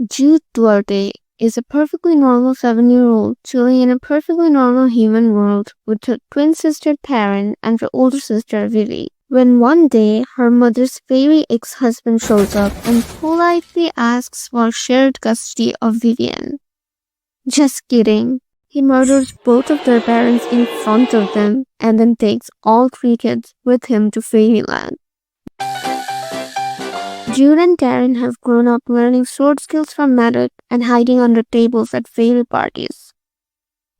Jude Duarte is a perfectly normal 7-year-old chilling in a perfectly normal human world with her twin sister Taryn and her older sister Vivi. When one day her mother's fairy ex-husband shows up and politely asks for shared custody of Vivian. Just kidding. He murders both of their parents in front of them and then takes all 3 kids with him to fairyland. Jude and Taryn have grown up learning sword skills from Maddox and hiding under tables at fairy parties.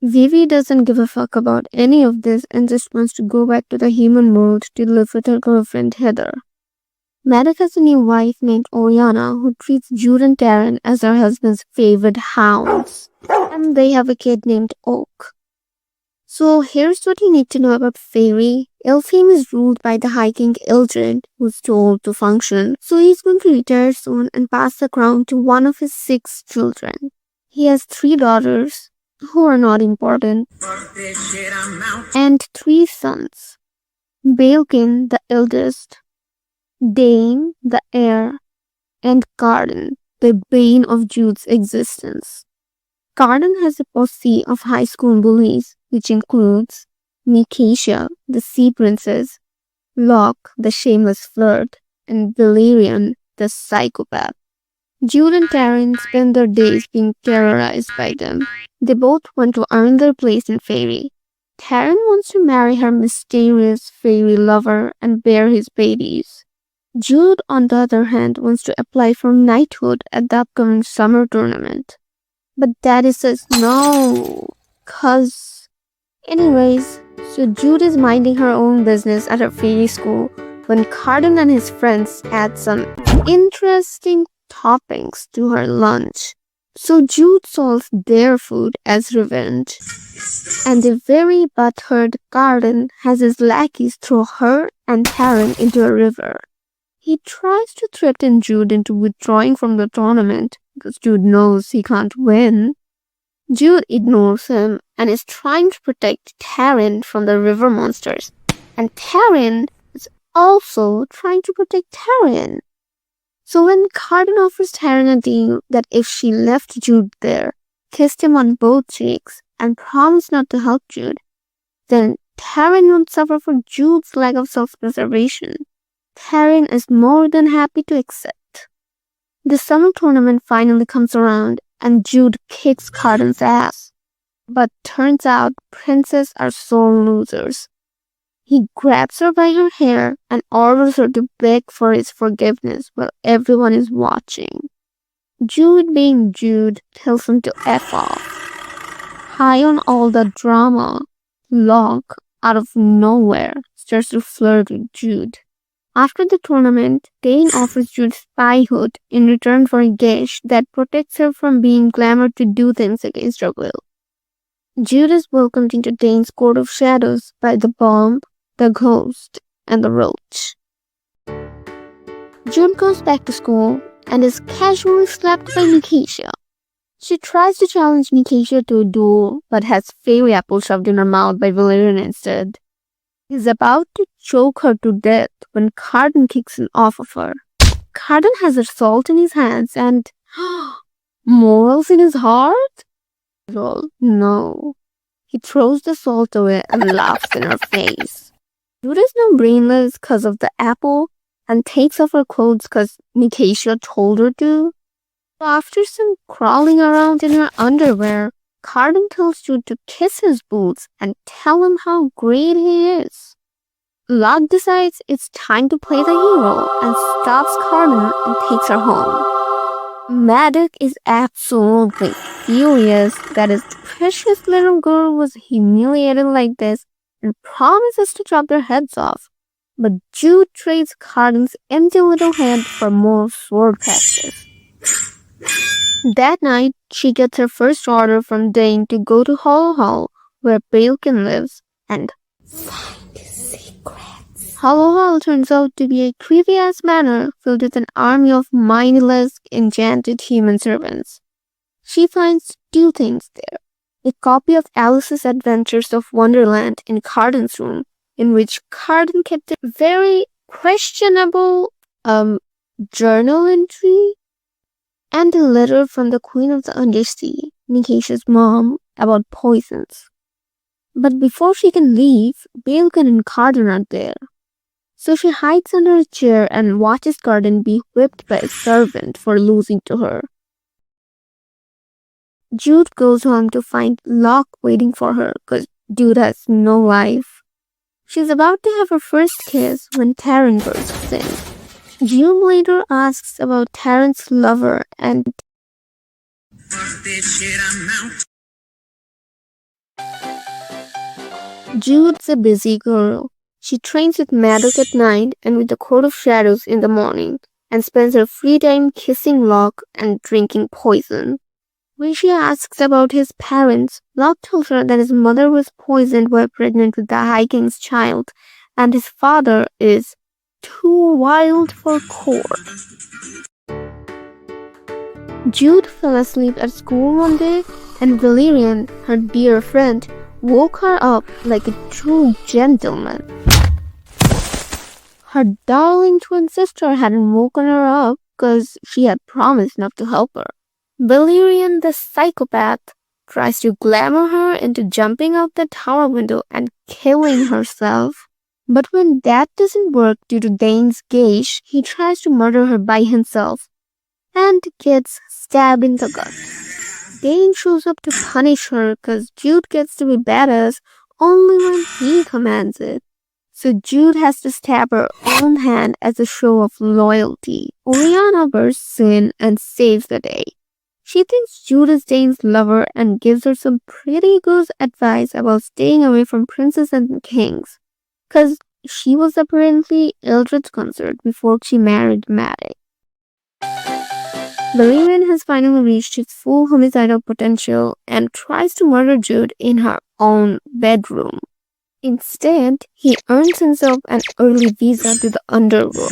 Vivi doesn't give a fuck about any of this and just wants to go back to the human world to live with her girlfriend Heather. Maddox has a new wife named Oriana who treats Jude and Taryn as her husband's favorite hounds. And they have a kid named Oak. So here's what you need to know about Fairy. Elfheim is ruled by the High King Eldred, who's too old to function, so he's going to retire soon and pass the crown to one of his 6 children. He has 3 daughters, who are not important, and 3 sons. Baelkin, the eldest, Dane, the heir, and Carden, the bane of Jude's existence. Carden has a posse of high school bullies, which includes Nicatia, the sea princess, Locke, the shameless flirt, and Valerian, the psychopath. Jude and Taryn spend their days being terrorized by them. They both want to earn their place in Fairy. Taryn wants to marry her mysterious fairy lover and bear his babies. Jude, on the other hand, wants to apply for knighthood at the upcoming summer tournament. But Daddy says no, cause... Anyways, so Jude is minding her own business at her fairy school when Carden and his friends add some interesting toppings to her lunch. So Jude solves their food as revenge. And the very butthurt Carden has his lackeys throw her and Taryn into a river. He tries to threaten Jude into withdrawing from the tournament because Jude knows he can't win. Jude ignores him and is trying to protect Taryn from the river monsters. And Taryn is also trying to protect Taryn. So when Carden offers Taryn a deal that if she left Jude there, kissed him on both cheeks, and promised not to help Jude, then Taryn won't suffer for Jude's lack of self-preservation. Taryn is more than happy to accept. The summer tournament finally comes around and Jude kicks Carden's ass. But turns out princes are sore losers. He grabs her by her hair and orders her to beg for his forgiveness while everyone is watching. Jude, being Jude, tells him to F off. High on all the drama, Locke, out of nowhere, starts to flirt with Jude. After the tournament, Dane offers Jude spyhood in return for a gauge that protects her from being glamored to do things against her will. Jude is welcomed into Dane's court of shadows by the bomb, the ghost, and the roach. Jude goes back to school and is casually slapped by Nicatia. She tries to challenge Nicatia to a duel but has fairy apple shoved in her mouth by Valerian instead. He's about to choke her to death when Carden kicks him off of her. Carden has her salt in his hands and morals in his heart? Well, no. He throws the salt away and laughs in her face. Jude is now brainless because of the apple and takes off her clothes because Nicatia told her to. So after some crawling around in her underwear, Carden tells Jude to kiss his boots and tell him how great he is. Locke decides it's time to play the hero and stops Carden and takes her home. Maddox is absolutely furious that his precious little girl was humiliated like this and promises to chop their heads off. But Jude trades Carden's empty little head for more sword practice. That night, she gets her first order from Dane to go to Hollow Hall, where Baelkin lives, and find secrets. Hollow Hall turns out to be a creepy-ass manor filled with an army of mindless, enchanted human servants. She finds 2 things there. A copy of Alice's Adventures of Wonderland in Carden's room, in which Carden kept a very questionable journal entry, and a letter from the Queen of the Undersea, Nikisha's mom, about poisons. But before she can leave, Balkan and Carden are there. So she hides under a chair and watches Carden be whipped by a servant for losing to her. Jude goes home to find Locke waiting for her because Jude has no life. She's about to have her first kiss when Taryn bursts in. Jude later asks about Taryn's lover and Jude's a busy girl. She trains with Maddox at night and with the Court of Shadows in the morning, and spends her free time kissing Locke and drinking poison. When she asks about his parents, Locke tells her that his mother was poisoned while pregnant with the High King's child, and his father is too wild for court. Jude fell asleep at school one day, and Valerian, her dear friend, woke her up like a true gentleman. Her darling twin sister hadn't woken her up because she had promised not to help her. Valerian, the psychopath, tries to glamour her into jumping out the tower window and killing herself. But when that doesn't work due to Dane's gaze, he tries to murder her by himself and gets stabbed in the gut. Dane shows up to punish her because Jude gets to be badass only when he commands it. So Jude has to stab her own hand as a show of loyalty. Oriana bursts in and saves the day. She thinks Jude is Dane's lover and gives her some pretty good advice about staying away from princes and kings. Because she was apparently Eldred's consort before she married Maddie. Valerian has finally reached his full homicidal potential and tries to murder Jude in her own bedroom. Instead, he earns himself an early visa to the underworld.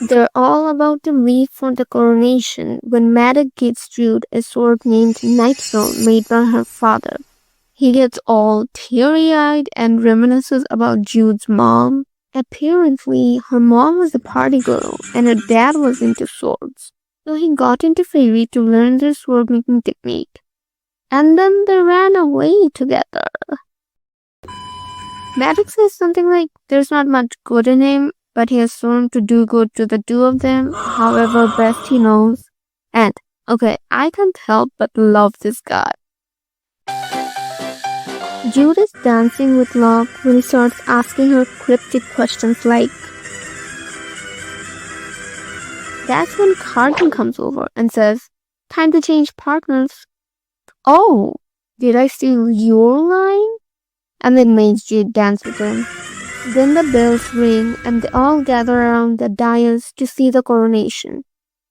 They're all about to leave for the coronation when Maddox gives Jude a sword named Nightstone made by her father. He gets all teary-eyed and reminisces about Jude's mom. Apparently, her mom was a party girl and her dad was into swords. So he got into Fairy to learn their sword making technique. And then they ran away together. Maddox says something like, there's not much good in him, but he has sworn to do good to the two of them, however best he knows. And, okay, I can't help but love this guy. Jude is dancing with Locke when he starts asking her cryptic questions like, that's when Carden comes over and says, time to change partners. Oh, did I steal your line? And then makes Jude dance with him. Then the bells ring and they all gather around the dais to see the coronation.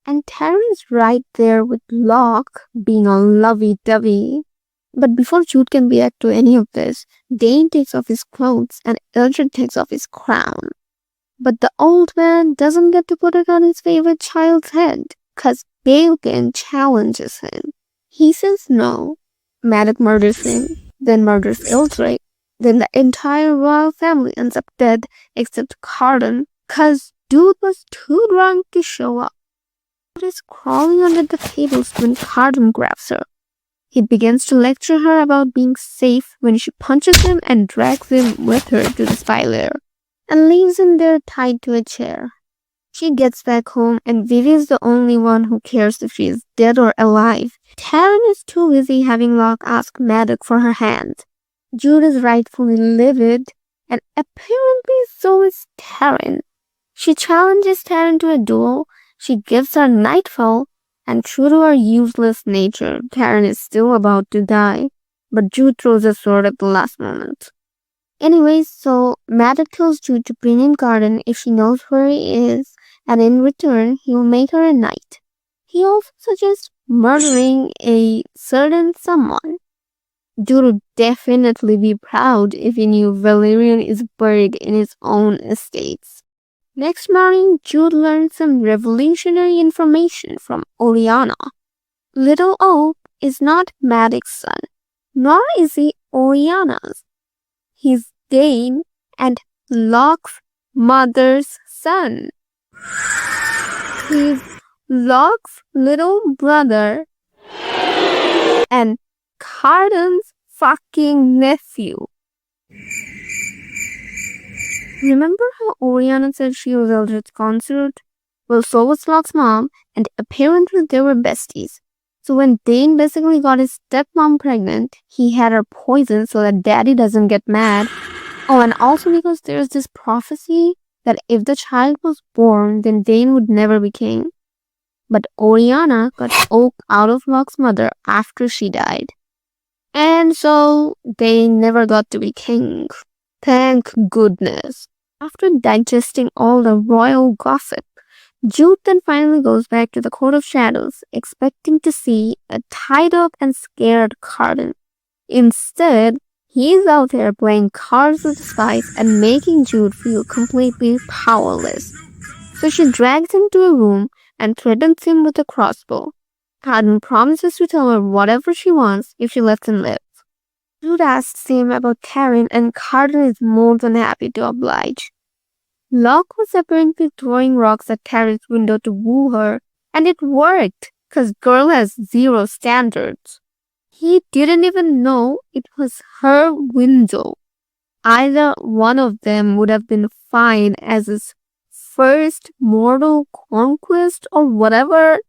And Taryn's right there with Locke being a lovey-dovey. But before Jude can react to any of this, Dane takes off his clothes and Eldred takes off his crown. But the old man doesn't get to put it on his favorite child's head, cause Balkan challenges him. He says no. Maddox murders him, then murders Eldred. Then the entire royal family ends up dead except Carden, cause dude was too drunk to show up. Jude is crawling under the tables when Carden grabs her. He begins to lecture her about being safe when she punches him and drags him with her to the spy lair, and leaves him there tied to a chair. She gets back home and Vivi is the only one who cares if she is dead or alive. Taryn is too busy having Locke ask Maddox for her hand. Jude is rightfully livid, and apparently so is Taryn. She challenges Taryn to a duel, she gives her Nightfall, and true to her useless nature, Taryn is still about to die, but Jude throws a sword at the last moment. Anyways, so Maddox tells Jude to bring in Carden if she knows where he is, and in return, he will make her a knight. He also suggests murdering a certain someone. Jude would definitely be proud if he knew Valerian is buried in his own estates. Next morning, Jude learns some revolutionary information from Oriana. Little O is not Maddox's son, nor is he Oriana's. He's Dane and Locke's mother's son. He's Locke's little brother and Carden's fucking nephew. Remember how Oriana said she was Eldred's concert? Well, so was Locke's mom, and apparently they were besties. So when Dane basically got his stepmom pregnant, he had her poisoned so that daddy doesn't get mad. Oh, and also because there's this prophecy that if the child was born, then Dane would never be king. But Oriana got Oak out of Locke's mother after she died. And so they never got to be king. Thank goodness. After digesting all the royal gossip, Jude then finally goes back to the Court of Shadows, expecting to see a tied up and scared Carden. Instead, he's out there playing cards with the spies and making Jude feel completely powerless. So she drags him to a room and threatens him with a crossbow. Carden promises to tell her whatever she wants if she lets him live. Jude asks him about Karen and Carden is more than happy to oblige. Locke was apparently throwing rocks at Karen's window to woo her, and it worked, cause girl has zero standards. He didn't even know it was her window. Either one of them would have been fine as his first mortal conquest or whatever.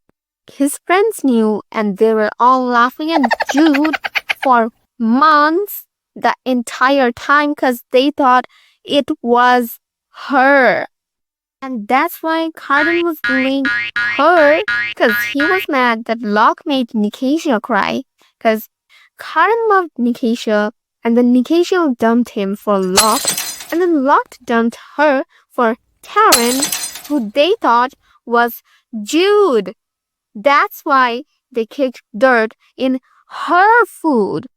His friends knew, and they were all laughing at Jude for months the entire time cause they thought it was her. And that's why Carden was bullying her because he was mad that Locke made Nicasia cry because Carden loved Nicasia and then Nicasia dumped him for Locke and then Locke dumped her for Karen who they thought was Jude. That's why they kicked dirt in her food.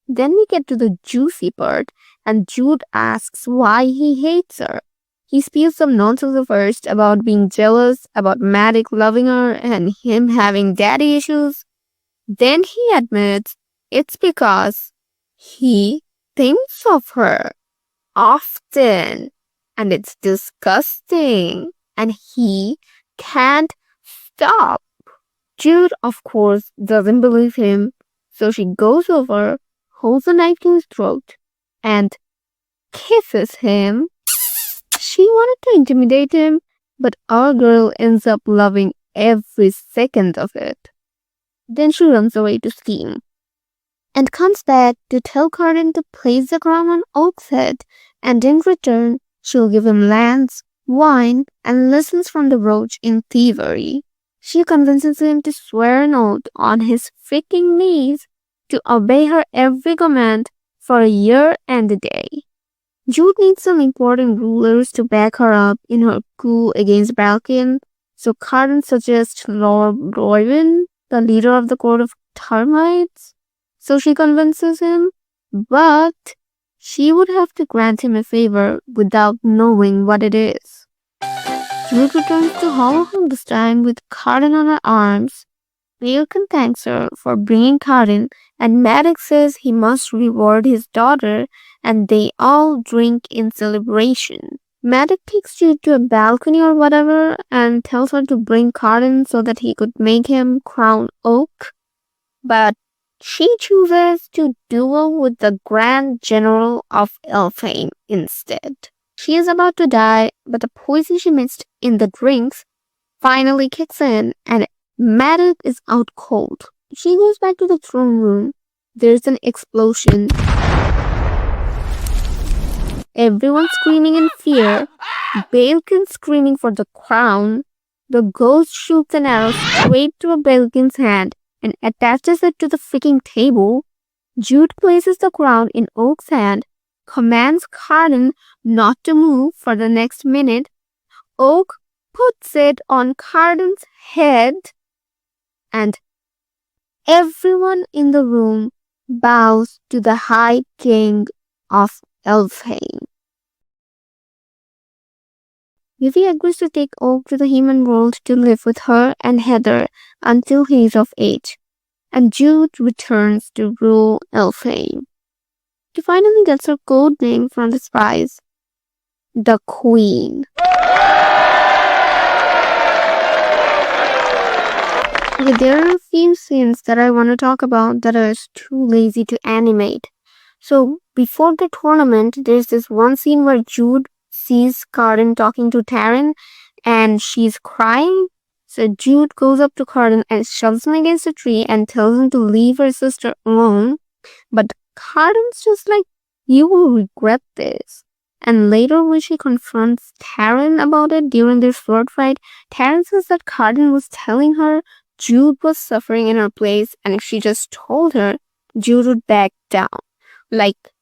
Then we get to the juicy part, and Jude asks why he hates her. He spews some nonsense first about being jealous, about Maddie loving her, and him having daddy issues. Then he admits it's because he thinks of her often, and it's disgusting, and he can't stop. Jude, of course, doesn't believe him, so she goes over, holds a knife to his throat, and kisses him. She wanted to intimidate him, but our girl ends up loving every second of it. Then she runs away to steam, and comes back to tell Carden to place the crown on Oak's head, and in return, she'll give him lands, wine, and lessons from the Roach in thievery. She convinces him to swear an oath on his freaking knees to obey her every command for a year and a day. Jude needs some important rulers to back her up in her coup against Balkan, so Carden suggests Lord Roywin, the leader of the Court of Termites. So she convinces him, but she would have to grant him a favor without knowing what it is. Jude returns to Hollowham this time with Carden on her arms. Balkan thanks her for bringing Carden, and Maddox says he must reward his daughter, and they all drink in celebration. Maddox takes Jude to a balcony or whatever and tells her to bring Carden so that he could make him crown Oak. But she chooses to duel with the Grand General of Elfhame instead. She is about to die, but the poison she mixed in the drinks finally kicks in and Maddox is out cold. She goes back to the throne room. There's an explosion. Everyone screaming in fear. Balkan screaming for the crown. The ghost shoots an arrow straight to Balkan's hand and attaches it to the freaking table. Jude places the crown in Oak's hand, commands Carden not to move for the next minute. Oak puts it on Carden's head, and everyone in the room bows to the High King of Elfhame. Vivi agrees to take Oak to the human world to live with her and Heather until he is of age, and Jude returns to rule Elfhame. She finally gets her code name from the spies, the Queen. Okay, there are a few scenes that I want to talk about that I was too lazy to animate. So, before the tournament, there's this one scene where Jude sees Carden talking to Taryn and she's crying. So, Jude goes up to Carden and shoves him against a tree and tells him to leave her sister alone. But Carden's just like, you will regret this. And later, when she confronts Taryn about it during their sword fight, Taryn says that Carden was telling her Jude was suffering in her place, and if she just told her, Jude would back down. Like,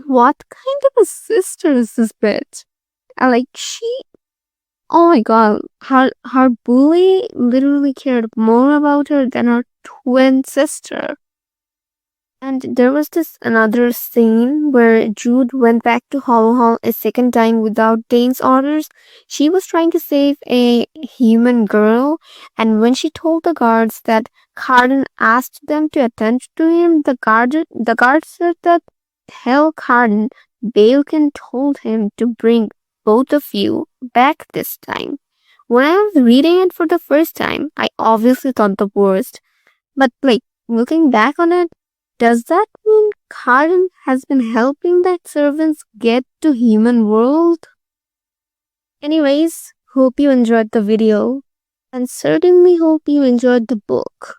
what kind of a sister is this bitch? And like, oh my god, her bully literally cared more about her than her twin sister. And there was this another scene where Jude went back to Hollow Hall a second time without Dane's orders. She was trying to save a human girl, and when she told the guards that Carden asked them to attend to him, the guard said that tell Carden Balekin told him to bring both of you back this time. When I was reading it for the first time, I obviously thought the worst. But like looking back on it, does that mean Karen has been helping the servants get to human world? Anyways, hope you enjoyed the video and certainly hope you enjoyed the book.